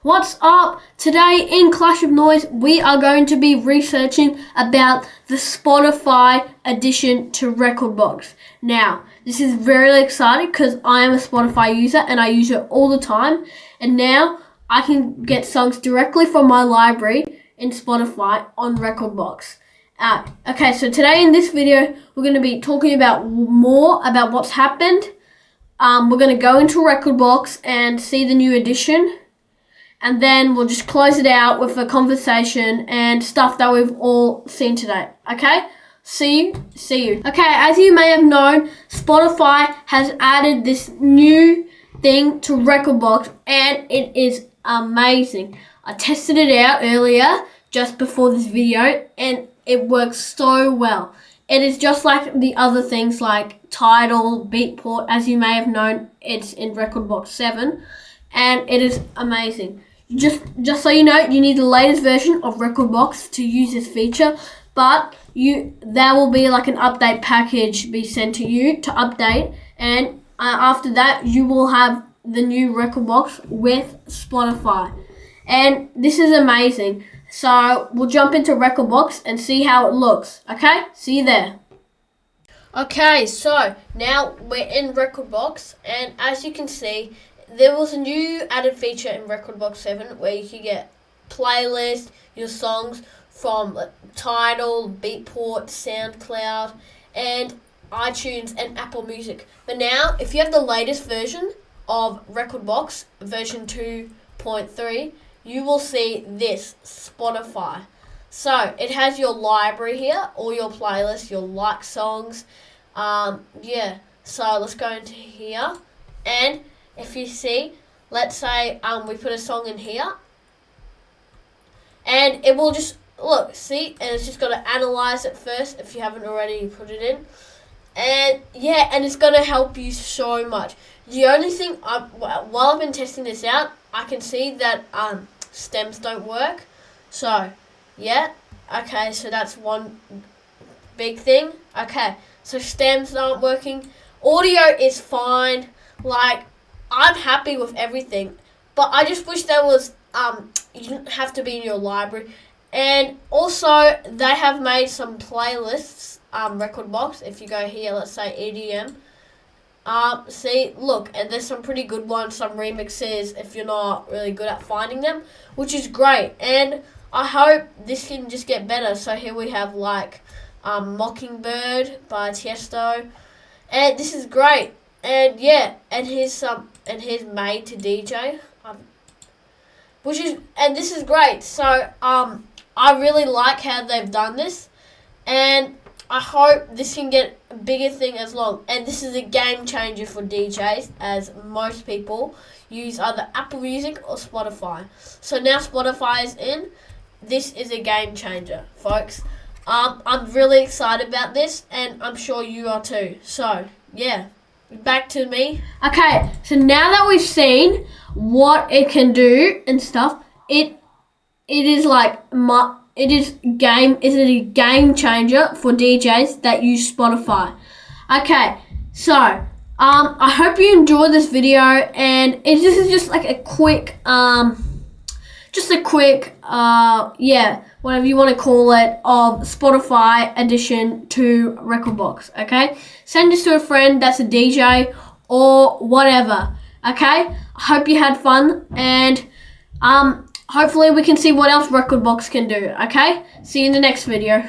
What's up? Today in Clash of Noise, we are going to be researching about the Spotify addition to Rekordbox. Now, this is very exciting because I am a Spotify user and I use it all the time. And now I can get songs directly from my library in Spotify on Rekordbox. Okay, so today in this video, we're going to be talking about more about what's happened. We're going to go into Rekordbox and see the new edition. And then we'll just close it out with a conversation and stuff that we've all seen today. Okay? See you. Okay, as you may have known, Spotify has added this new thing to Rekordbox and it is amazing. I tested it out earlier, just before this video, and it works so well. It is just like the other things like Tidal, Beatport, as you may have known, it's in Rekordbox 7, and it is amazing. Just so you know, you need the latest version of Rekordbox to use this feature, but there will be like an update package be sent to you to update, and after that you will have the new Rekordbox with Spotify, and this is amazing. So we'll jump into Rekordbox and see how it looks. Okay, see you there. Okay, so now we're in Rekordbox, and as you can see, there was a new added feature in Rekordbox 7 where you can get playlists, your songs from Tidal, Beatport, SoundCloud, and iTunes and Apple Music. But now, if you have the latest version of Rekordbox, version 2.3, you will see this, Spotify. So, it has your library here, all your playlists, your like songs. So let's go into here. And if you see, let's say we put a song in here. And it will just, look, see? And it's just got to analyze it first if you haven't already put it in. And yeah, and it's going to help you so much. The only thing, while I've been testing this out, I can see that stems don't work. So, yeah. Okay, so that's one big thing. Okay, so stems aren't working. Audio is fine. Like, I'm happy with everything. But I just wish there was, you didn't have to be in your library. And also, they have made some playlists, Rekordbox. If you go here, let's say EDM. See, look, and there's some pretty good ones, some remixes if you're not really good at finding them, which is great. And I hope this can just get better. So here we have like Mockingbird by Tiesto, and this is great. And yeah, and here's Made to DJ, and this is great. So I really like how they've done this, and I hope this can get a bigger thing as long. And this is a game changer for DJs, as most people use either Apple Music or Spotify. So now Spotify is in. This is a game changer, folks. I'm really excited about this, and I'm sure you are too. So, yeah, back to me. Okay, so now that we've seen what it can do and stuff, it is like it is a game changer for DJs that use Spotify. Okay, so I hope you enjoyed this video, and this is just like a quick whatever you want to call it, of Spotify addition to Rekordbox. Okay, send this to a friend that's a DJ or whatever. Okay, I hope you had fun, and hopefully we can see what else Rekordbox can do. Okay, see you in the next video.